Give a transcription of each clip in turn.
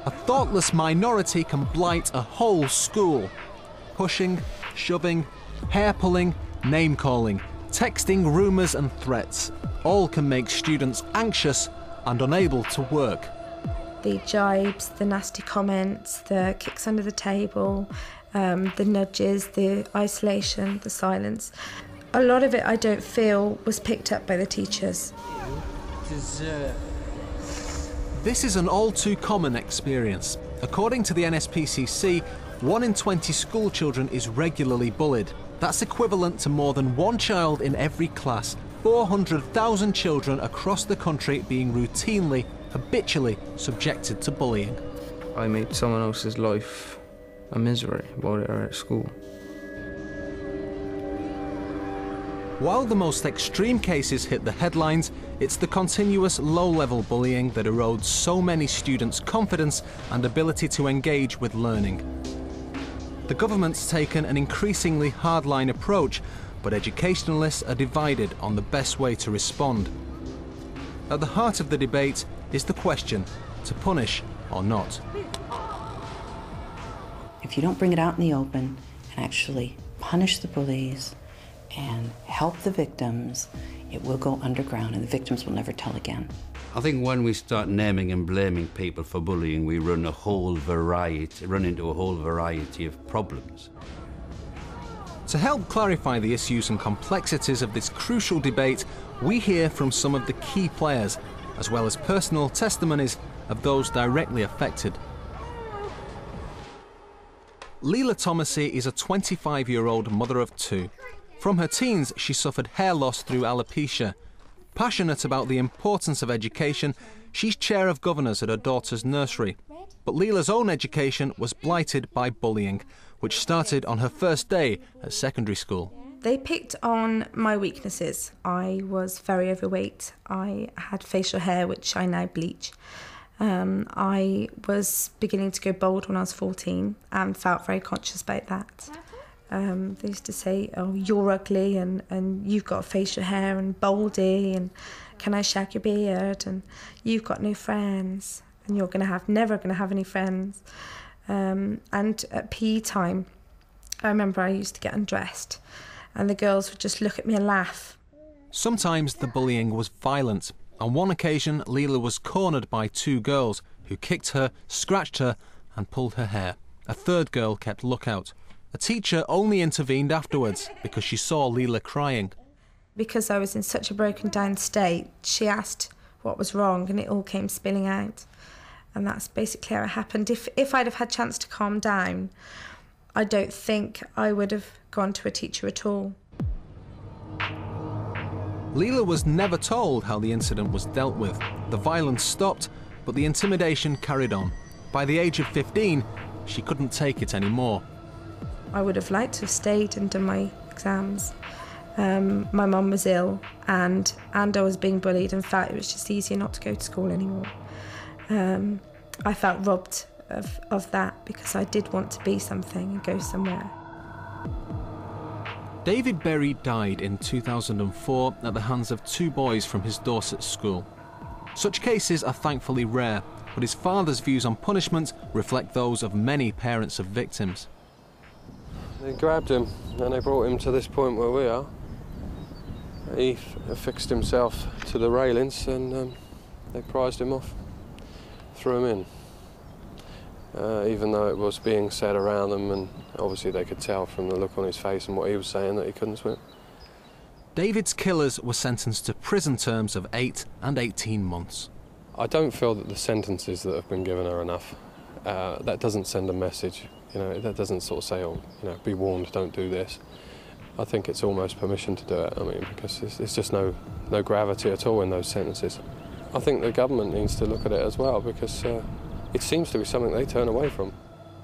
A thoughtless minority can blight a whole school. Pushing, shoving, hair-pulling, name-calling, texting rumours and threats, all can make students anxious and unable to work. The jibes, the nasty comments, the kicks under the table, the nudges, the isolation, the silence. A lot of it, I don't feel, was picked up by the teachers. This is an all too common experience. According to the NSPCC, 1 in 20 school children is regularly bullied. That's equivalent to more than one child in every class. 400,000 children across the country being routinely, habitually subjected to bullying. I made someone else's life a misery while they were at school. While the most extreme cases hit the headlines, it's the continuous low-level bullying that erodes so many students' confidence and ability to engage with learning. The government's taken an increasingly hardline approach, but educationalists are divided on the best way to respond. At the heart of the debate is the question, to punish or not. If you don't bring it out in the open and actually punish the bullies and help the victims, it will go underground and the victims will never tell again. I think when we start naming and blaming people for bullying, we run into a whole variety of problems. To help clarify the issues and complexities of this crucial debate, we hear from some of the key players, as well as personal testimonies of those directly affected. Lila Tomasi is a 25-year-old mother of 2. From her teens, she suffered hair loss through alopecia. Passionate about the importance of education, she's chair of governors at her daughter's nursery. But Lila's own education was blighted by bullying, which started on her first day at secondary school. They picked on my weaknesses. I was very overweight. I had facial hair, which I now bleach. I was beginning to go bald when I was 14 and felt very conscious about that. They used to say, oh, you're ugly and you've got facial hair and baldy and can I shag your beard and you've got no friends and you're never going to have any friends. And at PE time, I remember I used to get undressed and the girls would just look at me and laugh. Sometimes the bullying was violent. On one occasion, Lila was cornered by 2 girls who kicked her, scratched her and pulled her hair. A third girl kept lookout. A teacher only intervened afterwards because she saw Lila crying. Because I was in such a broken down state, she asked what was wrong and it all came spilling out. And that's basically how it happened. If I'd have had a chance to calm down, I don't think I would have gone to a teacher at all. Lila was never told how the incident was dealt with. The violence stopped, but the intimidation carried on. By the age of 15, she couldn't take it anymore. I would have liked to have stayed and done my exams. My mum was ill and I was being bullied and felt it was just easier not to go to school anymore. I felt robbed of that because I did want to be something and go somewhere. David Berry died in 2004 at the hands of 2 boys from his Dorset school. Such cases are thankfully rare, but his father's views on punishment reflect those of many parents of victims. They grabbed him and they brought him to this point where we are. He affixed himself to the railings and they prized him off, threw him in. Even though it was being said around them, and obviously they could tell from the look on his face and what he was saying that he couldn't swim. David's killers were sentenced to prison terms of 8 and 18 months. I don't feel that the sentences that have been given are enough. That doesn't send a message. You know, that doesn't sort of say, oh, you know, be warned, don't do this. I think it's almost permission to do it. I mean, because there's just no gravity at all in those sentences. I think the government needs to look at it as well because it seems to be something they turn away from.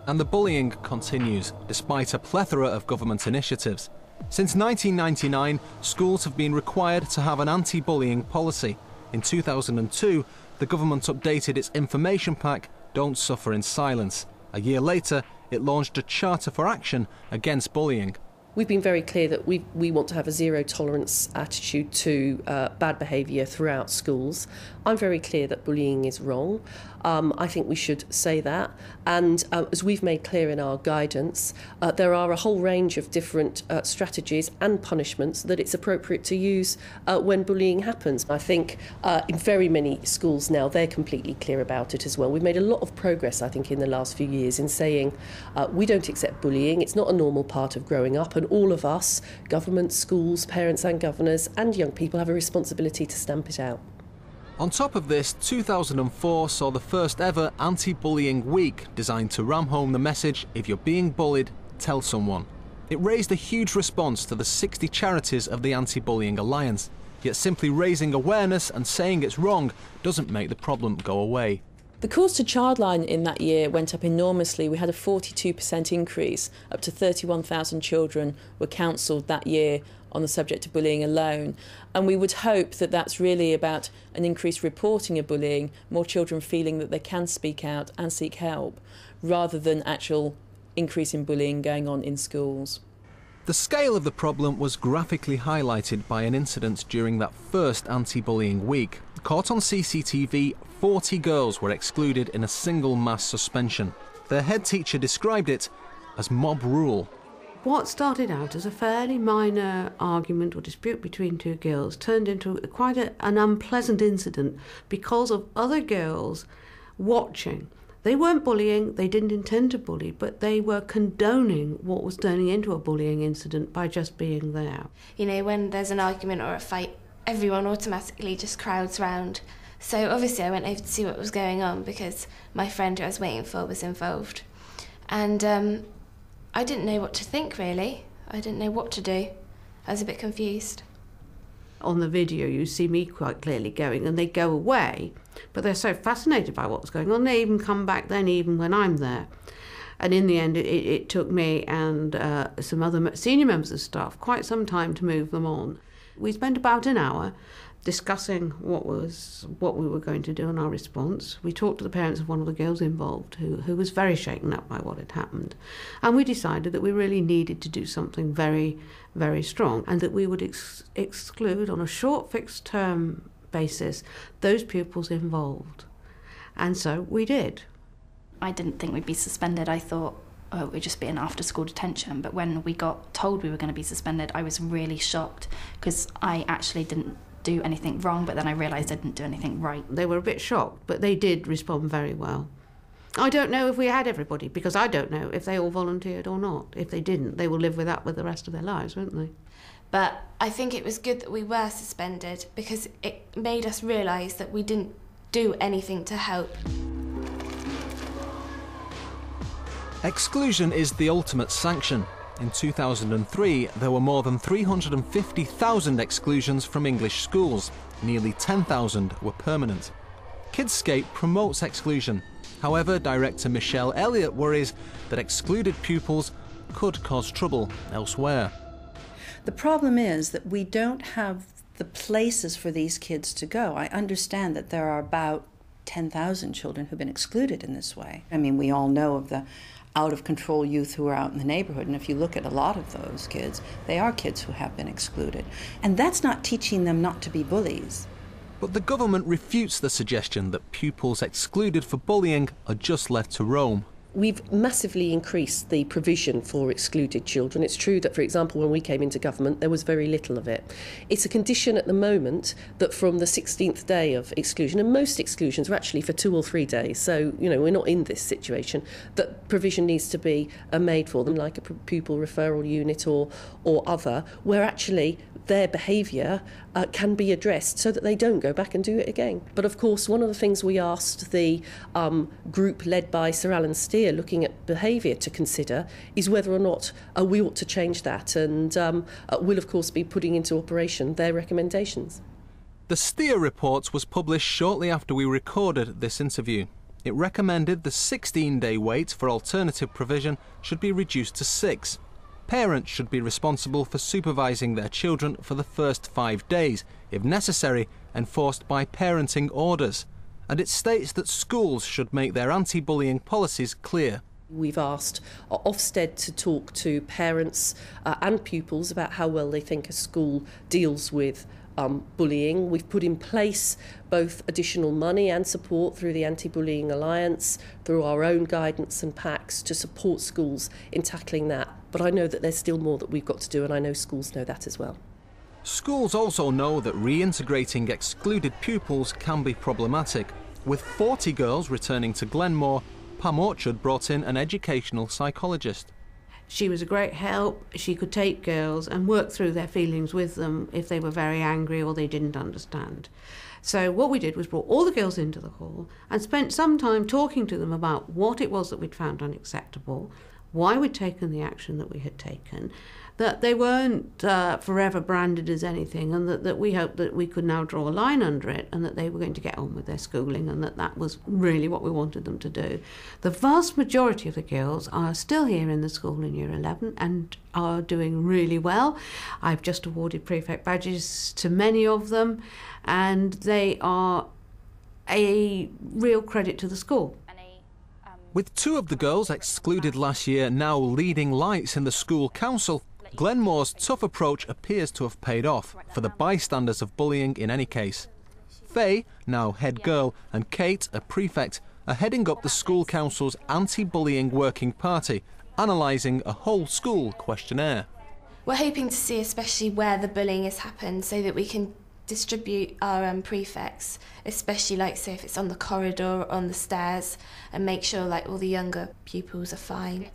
And the bullying continues, despite a plethora of government initiatives. Since 1999, schools have been required to have an anti-bullying policy. In 2002, the government updated its information pack, Don't Suffer in Silence. A year later, it launched a charter for action against bullying. We've been very clear that we want to have a zero tolerance attitude to bad behaviour throughout schools. I'm very clear that bullying is wrong. I think we should say that. And as we've made clear in our guidance, there are a whole range of different strategies and punishments that it's appropriate to use when bullying happens. I think in very many schools now, they're completely clear about it as well. We've made a lot of progress, I think, in the last few years in saying we don't accept bullying. It's not a normal part of growing up, and all of us, government, schools, parents and governors and young people, have a responsibility to stamp it out. On top of this, 2004 saw the first ever Anti-Bullying Week, designed to ram home the message, if you're being bullied, tell someone. It raised a huge response to the 60 charities of the Anti-Bullying Alliance, yet simply raising awareness and saying it's wrong doesn't make the problem go away. The calls to Childline in that year went up enormously. We had a 42% increase. Up to 31,000 children were counselled that year on the subject of bullying alone. And we would hope that that's really about an increased reporting of bullying, more children feeling that they can speak out and seek help, rather than actual increase in bullying going on in schools. The scale of the problem was graphically highlighted by an incident during that first Anti-Bullying Week. Caught on CCTV, 40 girls were excluded in a single mass suspension. Their head teacher described it as mob rule. What started out as a fairly minor argument or dispute between two girls turned into quite an unpleasant incident because of other girls watching. They weren't bullying, they didn't intend to bully, but they were condoning what was turning into a bullying incident by just being there. You know, when there's an argument or a fight, everyone automatically just crowds round. So obviously I went over to see what was going on because my friend who I was waiting for was involved. And I didn't know what to think, really. I didn't know what to do. I was a bit confused. On the video, you see me quite clearly going, and they go away, but they're so fascinated by what's going on, they even come back then, even when I'm there. And in the end, it took me and some other senior members of staff quite some time to move them on. We spent about an hour discussing what we were going to do in our response. We talked to the parents of one of the girls involved who was very shaken up by what had happened, and we decided that we really needed to do something very, very strong, and that we would exclude on a short fixed term basis those pupils involved. And so we did. I didn't think we'd be suspended. I thought, oh, it would just be an after-school detention. But when we got told we were going to be suspended, I was really shocked because I actually didn't do anything wrong, but then I realised I didn't do anything right. They were a bit shocked, but they did respond very well. I don't know if we had everybody, because I don't know if they all volunteered or not. If they didn't, they will live with that with the rest of their lives, won't they? But I think it was good that we were suspended because it made us realise that we didn't do anything to help. Exclusion is the ultimate sanction. In 2003, there were more than 350,000 exclusions from English schools. Nearly 10,000 were permanent. Kidscape promotes exclusion. However, director Michelle Elliott worries that excluded pupils could cause trouble elsewhere. The problem is that we don't have the places for these kids to go. I understand that there are about 10,000 children who've been excluded in this way. I mean, we all know of the out-of-control youth who are out in the neighborhood, and if you look at a lot of those kids, they are kids who have been excluded. And that's not teaching them not to be bullies. But the government refutes the suggestion that pupils excluded for bullying are just left to roam. We've massively increased the provision for excluded children. It's true that, for example, when we came into government, there was very little of it. It's a condition at the moment that from the 16th day of exclusion, and most exclusions are actually for 2 or 3 days, so, you know, we're not in this situation, that provision needs to be made for them, like a pupil referral unit or other, where actually their behaviour can be addressed so that they don't go back and do it again. But of course, one of the things we asked the group led by Sir Alan Steer looking at behaviour to consider is whether or not we ought to change that, and we'll of course be putting into operation their recommendations. The Steer report was published shortly after we recorded this interview. It recommended the 16-day wait for alternative provision should be reduced to 6. Parents should be responsible for supervising their children for the first 5 days, if necessary, enforced by parenting orders. And it states that schools should make their anti-bullying policies clear. We've asked Ofsted to talk to parents and pupils about how well they think a school deals with bullying. We've put in place both additional money and support through the Anti-Bullying Alliance, through our own guidance and packs to support schools in tackling that. But I know that there's still more that we've got to do, and I know schools know that as well. Schools also know that reintegrating excluded pupils can be problematic. With 40 girls returning to Glenmoor, Pam Orchard brought in an educational psychologist. She was a great help. She could take girls and work through their feelings with them if they were very angry or they didn't understand. So what we did was brought all the girls into the hall and spent some time talking to them about what it was that we'd found unacceptable, why we'd taken the action that we had taken, that they weren't forever branded as anything, and that we hoped that we could now draw a line under it, and that they were going to get on with their schooling, and that was really what we wanted them to do. The vast majority of the girls are still here in the school in Year 11 and are doing really well. I've just awarded prefect badges to many of them, and they are a real credit to the school. With 2 of the girls excluded last year now leading lights in the school council, Glenmoor's tough approach appears to have paid off for the bystanders of bullying in any case. Faye, now head girl, and Kate, a prefect, are heading up the school council's anti-bullying working party, analysing a whole school questionnaire. We're hoping to see especially where the bullying has happened so that we can distribute our prefects, especially like say if it's on the corridor or on the stairs, and make sure like all the younger pupils are fine.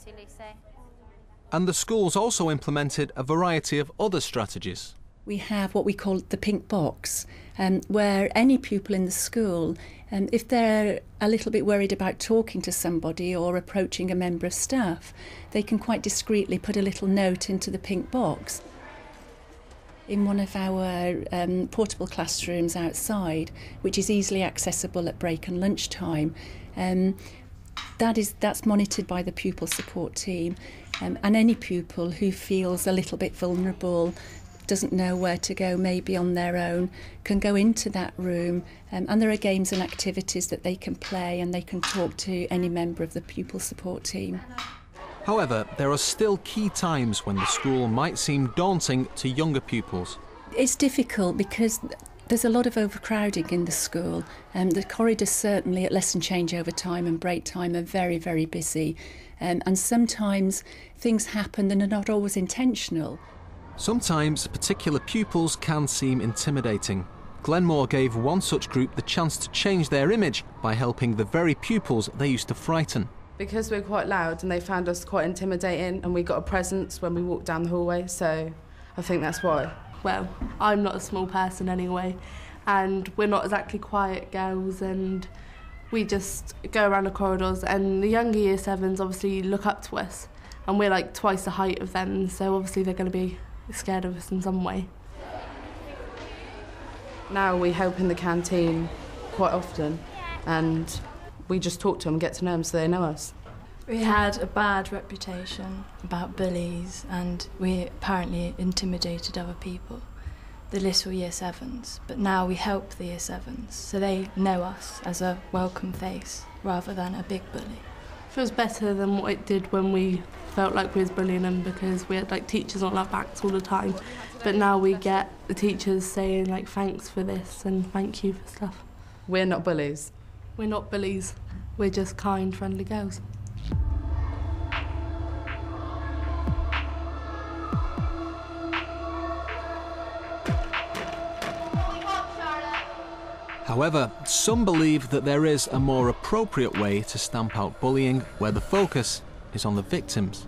And the schools also implemented a variety of other strategies. We have what we call the pink box, where any pupil in the school, if they're a little bit worried about talking to somebody or approaching a member of staff, they can quite discreetly put a little note into the pink box. In one of our portable classrooms outside, which is easily accessible at break and lunchtime, that's monitored by the pupil support team, and any pupil who feels a little bit vulnerable, doesn't know where to go, maybe on their own, can go into that room, and there are games and activities that they can play, and they can talk to any member of the pupil support team. However, there are still key times when the school might seem daunting to younger pupils. It's difficult because there's a lot of overcrowding in the school. The corridors certainly at lesson changeover time and break time are very, very busy. And sometimes things happen that are not always intentional. Sometimes particular pupils can seem intimidating. Glenmoor gave one such group the chance to change their image by helping the very pupils they used to frighten. Because we're quite loud and they found us quite intimidating, and we got a presence when we walked down the hallway, so I think that's why. Well, I'm not a small person anyway, and we're not exactly quiet girls, and we just go around the corridors, and the younger Year 7s obviously look up to us, and we're like twice the height of them, so obviously they're going to be scared of us in some way. Now we help in the canteen quite often, and we just talk to them, get to know them so they know us. We had a bad reputation about bullies, and we apparently intimidated other people, the little Year 7s. But now we help the Year 7s, so they know us as a welcome face rather than a big bully. Feels better than what it did when we felt like we was bullying them, because we had like teachers on our backs all the time. But now we get the teachers saying like thanks for this and thank you for stuff. We're not bullies. We're not bullies. We're just kind, friendly girls. However, some believe that there is a more appropriate way to stamp out bullying where the focus is on the victims.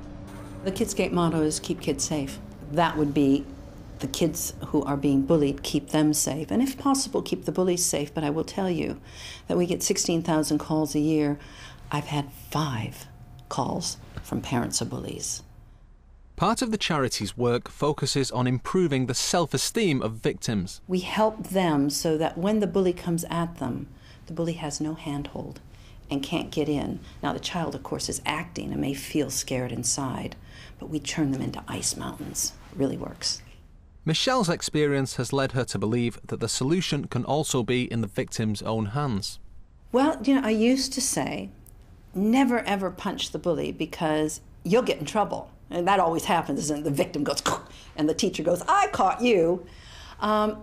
The Kidsgate motto is keep kids safe. That would be the kids who are being bullied, keep them safe, and if possible, keep the bullies safe. But I will tell you that we get 16,000 calls a year. I've had 5 calls from parents of bullies. Part of the charity's work focuses on improving the self-esteem of victims. We help them so that when the bully comes at them, the bully has no handhold and can't get in. Now, the child, of course, is acting and may feel scared inside, but we turn them into ice mountains. It really works. Michelle's experience has led her to believe that the solution can also be in the victim's own hands. Well, you know, I used to say, never ever punch the bully because you'll get in trouble. And that always happens, and the victim goes, and the teacher goes, I caught you. I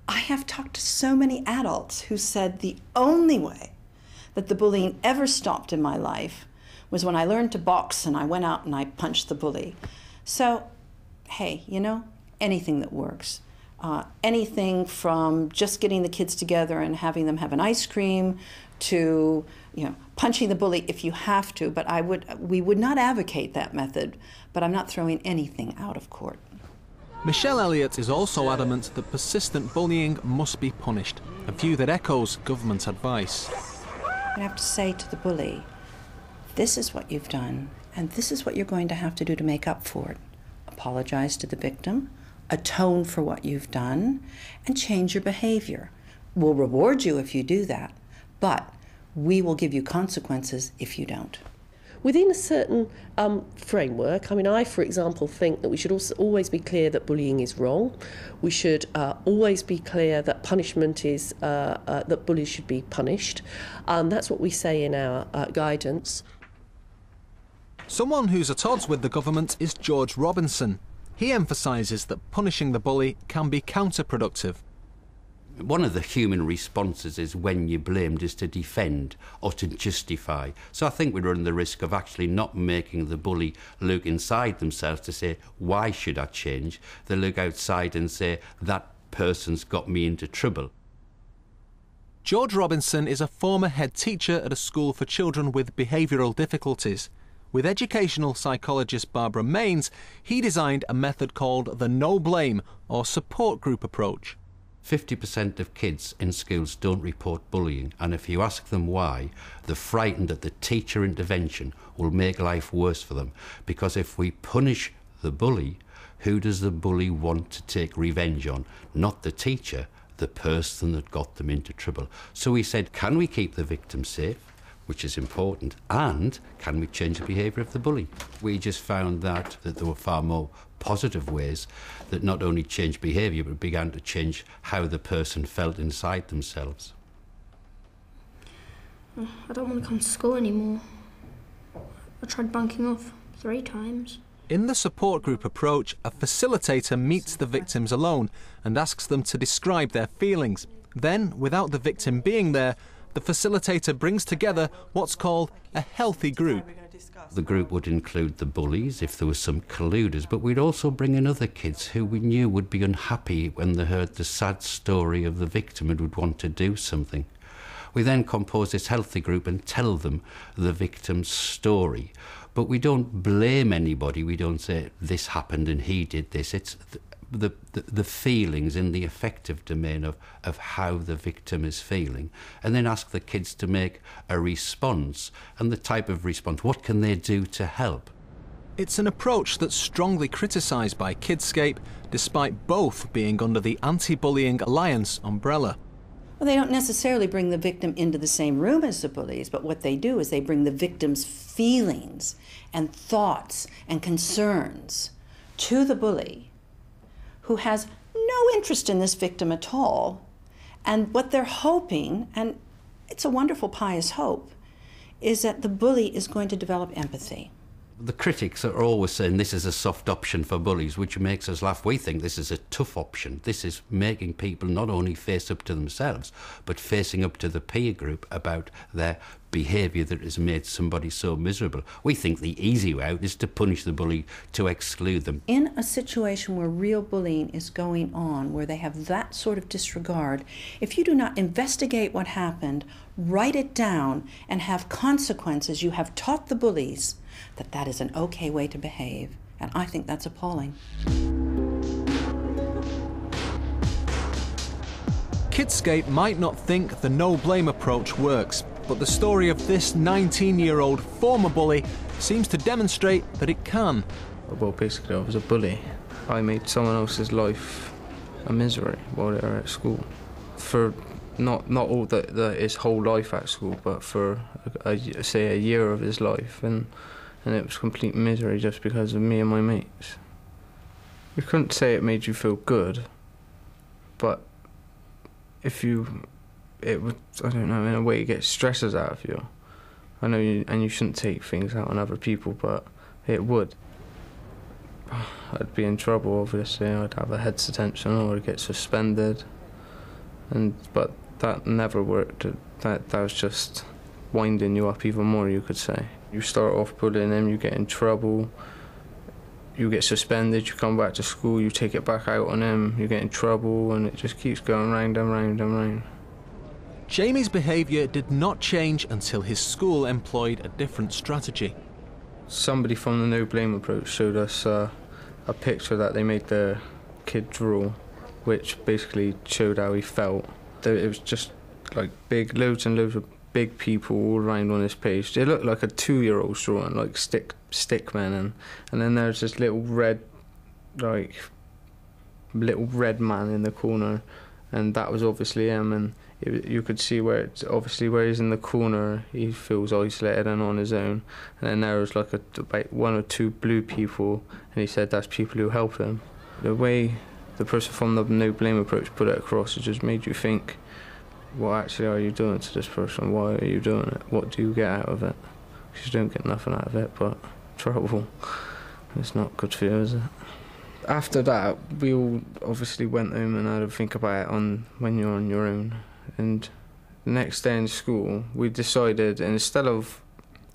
have talked to so many adults who said the only way that the bullying ever stopped in my life was when I learned to box and I went out and I punched the bully. So, hey, you know, anything that works. Anything from just getting the kids together and having them have an ice cream to, you know, punching the bully if you have to, but we would not advocate that method, but I'm not throwing anything out of court. Michelle Elliott is also adamant that persistent bullying must be punished, a view that echoes government advice. I have to say to the bully, this is what you've done, and this is what you're going to have to do to make up for it. Apologize to the victim, atone for what you've done, and change your behavior. We'll reward you if you do that, but we will give you consequences if you don't. Within a certain framework, I mean, I, for example, think that we should also always be clear that bullying is wrong. We should always be clear that punishment is, that bullies should be punished. That's what we say in our guidance. Someone who's at odds with the government is George Robinson. He emphasises that punishing the bully can be counterproductive. One of the human responses is when you're blamed is to defend or to justify. So I think we run the risk of actually not making the bully look inside themselves to say, why should I change? They look outside and say, that person's got me into trouble. George Robinson is a former head teacher at a school for children with behavioural difficulties. With educational psychologist Barbara Mains, he designed a method called the no blame or support group approach. 50% of kids in schools don't report bullying, and if you ask them why, they're frightened that the teacher intervention will make life worse for them. Because if we punish the bully, who does the bully want to take revenge on? Not the teacher, the person that got them into trouble. So we said, can we keep the victim safe, which is important, and can we change the behaviour of the bully? We just found that there were far more positive ways that not only changed behaviour but began to change how the person felt inside themselves. I don't want to come to school anymore. I tried bunking off 3 times. In the support group approach, a facilitator meets the victims alone and asks them to describe their feelings. Then, without the victim being there, the facilitator brings together what's called a healthy group. The group would include the bullies if there were some colluders, but we'd also bring in other kids who we knew would be unhappy when they heard the sad story of the victim and would want to do something. We then compose this healthy group and tell them the victim's story. But we don't blame anybody. We don't say, this happened and he did this. It's the feelings in the affective domain of how the victim is feeling, and then ask the kids to make a response, and the type of response, what can they do to help? It's an approach that's strongly criticised by Kidscape, despite both being under the Anti-Bullying Alliance umbrella. Well, they don't necessarily bring the victim into the same room as the bullies, but what they do is they bring the victim's feelings and thoughts and concerns to the bully, who has no interest in this victim at all. And what they're hoping, and it's a wonderful pious hope, is that the bully is going to develop empathy. The critics are always saying this is a soft option for bullies, which makes us laugh. We think this is a tough option. This is making people not only face up to themselves, but facing up to the peer group about their behaviour that has made somebody so miserable. We think the easy way out is to punish the bully, to exclude them. In a situation where real bullying is going on, where they have that sort of disregard, if you do not investigate what happened, write it down, and have consequences, you have taught the bullies that that is an okay way to behave. And I think that's appalling. Kidscape might not think the no-blame approach works, but the story of this 19-year-old former bully seems to demonstrate that it can. Well, basically, I was a bully. I made someone else's life a misery while they were at school. For not all his whole life at school, but for, say, a year of his life. And it was complete misery just because of me and my mates. You couldn't say it made you feel good, but it would, I don't know, in a way it gets stresses out of you. I know you shouldn't take things out on other people, but it would. I'd be in trouble, obviously. I'd have a head's detention or I'd get suspended. But that never worked. That was just winding you up even more, you could say. You start off bullying them, you get in trouble, you get suspended, you come back to school, you take it back out on them, you get in trouble, and it just keeps going round and round and round. Jamie's behaviour did not change until his school employed a different strategy. Somebody from the No Blame approach showed us a picture that they made the kid draw, which basically showed how he felt. It was just like loads and loads of big people all around on this page. They looked like a 2-year-old's drawing, like stick men, and then there's this little red man in the corner, and that was obviously him. And you could see where he's in the corner, he feels isolated and on his own. And then there was like about 1 or 2 blue people, and he said that's people who help him. The way the person from the No Blame approach put it across, it just made you think, what actually are you doing to this person? Why are you doing it? What do you get out of it? Because you don't get nothing out of it but trouble. It's not good for you, is it? After that, we all obviously went home and had to think about it when you're on your own. And the next day in school, we decided, instead of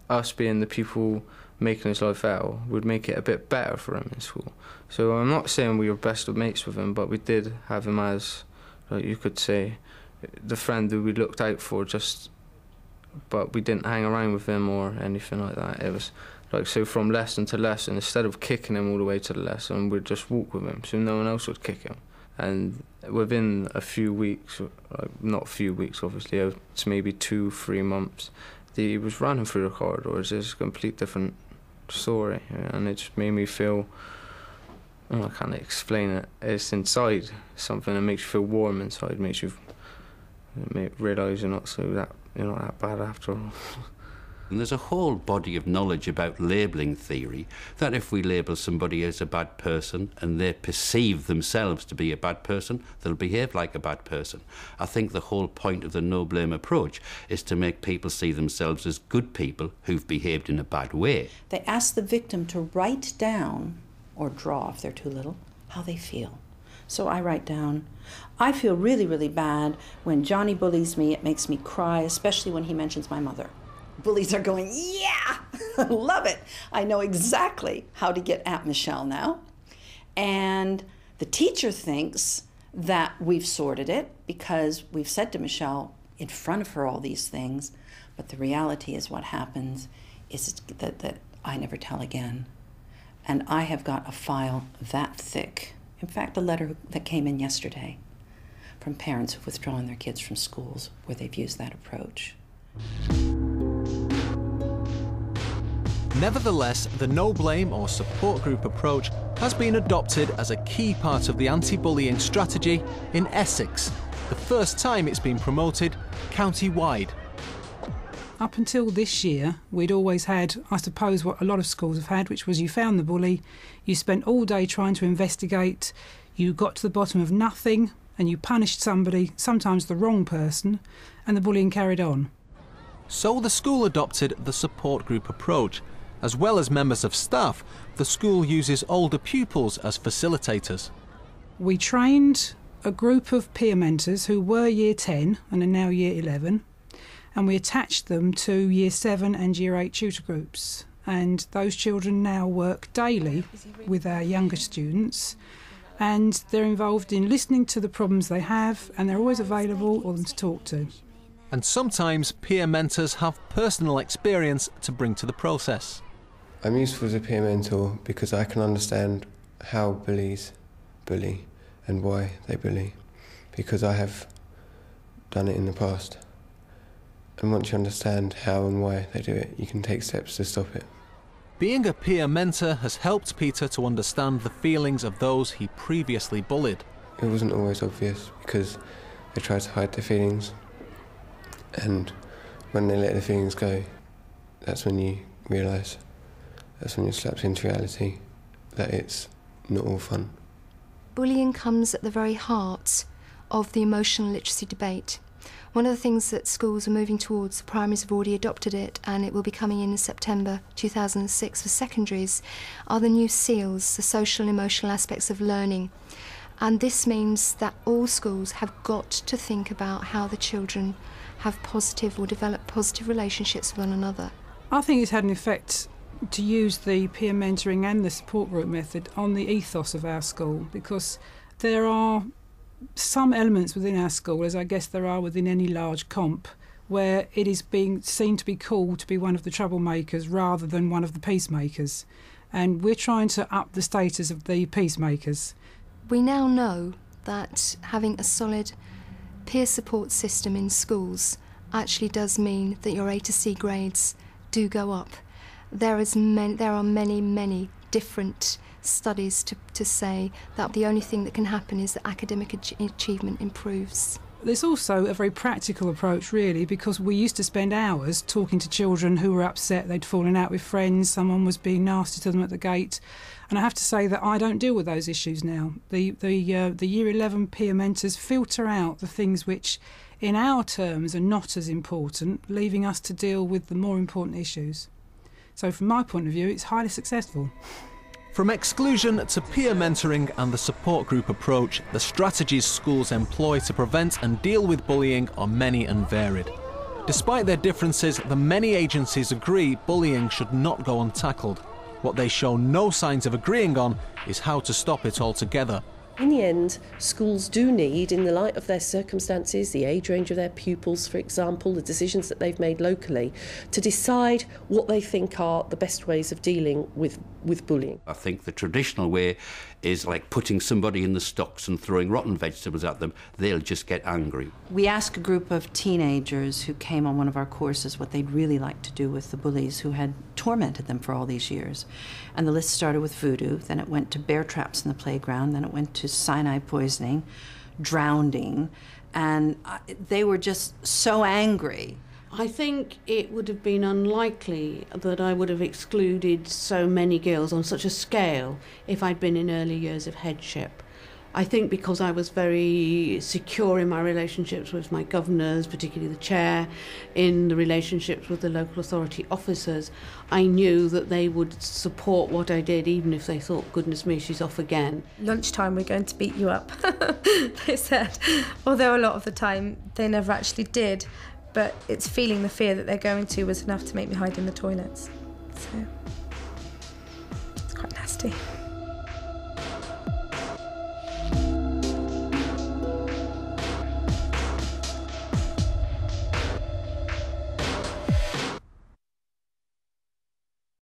us being the people making his life hell, we'd make it a bit better for him in school. So I'm not saying we were best of mates with him, but we did have him as, like you could say, the friend who we looked out for, but we didn't hang around with him or anything like that. It was like, so from lesson to lesson, instead of kicking him all the way to the lesson, we'd just walk with him, so no one else would kick him. And within a few weeks, not a few weeks obviously, it's maybe 2-3 months, he was running through the corridors. It's a complete different story, and it just made me feel, I can't explain it, it's inside something that makes you feel warm inside, makes you realise you're not that bad after all. And there's a whole body of knowledge about labelling theory, that if we label somebody as a bad person and they perceive themselves to be a bad person, they'll behave like a bad person. I think the whole point of the no blame approach is to make people see themselves as good people who've behaved in a bad way. They ask the victim to write down, or draw if they're too little, how they feel. So I write down, I feel really, really bad when Johnny bullies me. It makes me cry, especially when he mentions my mother. Bullies are going, yeah, love it. I know exactly how to get at Michelle now. And the teacher thinks that we've sorted it because we've said to Michelle in front of her all these things. But the reality is what happens is that I never tell again. And I have got a file that thick. In fact, a letter that came in yesterday from parents who've withdrawn their kids from schools where they've used that approach. Nevertheless, the no blame or support group approach has been adopted as a key part of the anti-bullying strategy in Essex, the first time it's been promoted county-wide. Up until this year, we'd always had, I suppose, what a lot of schools have had, which was you found the bully, you spent all day trying to investigate, you got to the bottom of nothing, and you punished somebody, sometimes the wrong person, and the bullying carried on. So the school adopted the support group approach. As well as members of staff, the school uses older pupils as facilitators. We trained a group of peer mentors who were year 10 and are now year 11, and we attached them to year 7 and year 8 tutor groups. And those children now work daily with our younger students, and they're involved in listening to the problems they have, and they're always available for them to talk to. And sometimes peer mentors have personal experience to bring to the process. I'm useful as a peer mentor because I can understand how bullies bully and why they bully, because I have done it in the past. And once you understand how and why they do it, you can take steps to stop it. Being a peer mentor has helped Peter to understand the feelings of those he previously bullied. It wasn't always obvious because they tried to hide their feelings, and when they let their feelings go, that's when you realise, that's when you're slapped into reality, that it's not all fun. Bullying comes at the very heart of the emotional literacy debate. One of the things that schools are moving towards, the primaries have already adopted it, and it will be coming in September 2006 for secondaries, are the new SEALs, the social and emotional aspects of learning. And this means that all schools have got to think about how the children have positive or develop positive relationships with one another. I think it's had an effect to use the peer mentoring and the support group method on the ethos of our school, because there are some elements within our school, as I guess there are within any large comp, where it is being seen to be cool to be one of the troublemakers rather than one of the peacemakers. And we're trying to up the status of the peacemakers. We now know that having a solid peer support system in schools actually does mean that your A to C grades do go up. There are many different studies to say that the only thing that can happen is that academic achievement improves. There's also a very practical approach, really, because we used to spend hours talking to children who were upset they'd fallen out with friends, someone was being nasty to them at the gate. And I have to say that I don't deal with those issues now. The Year 11 peer mentors filter out the things which, in our terms, are not as important, leaving us to deal with the more important issues. So from my point of view, it's highly successful. From exclusion to peer mentoring and the support group approach, the strategies schools employ to prevent and deal with bullying are many and varied. Despite their differences, the many agencies agree bullying should not go untackled. What they show no signs of agreeing on is how to stop it altogether. In the end, schools do need, in the light of their circumstances, the age range of their pupils, for example, the decisions that they've made locally, to decide what they think are the best ways of dealing with bullying. I think the traditional way is like putting somebody in the stocks and throwing rotten vegetables at them. They'll just get angry. We asked a group of teenagers who came on one of our courses what they'd really like to do with the bullies who had tormented them for all these years. And the list started with voodoo, then it went to bear traps in the playground, then it went to cyanide poisoning, drowning, and they were just so angry. I think it would have been unlikely that I would have excluded so many girls on such a scale if I'd been in early years of headship. I think because I was very secure in my relationships with my governors, particularly the chair, in the relationships with the local authority officers, I knew that they would support what I did, even if they thought, goodness me, she's off again. Lunchtime, we're going to beat you up, they said. Although a lot of the time they never actually did, but it's feeling the fear that they're going to was enough to make me hide in the toilets. So it's quite nasty.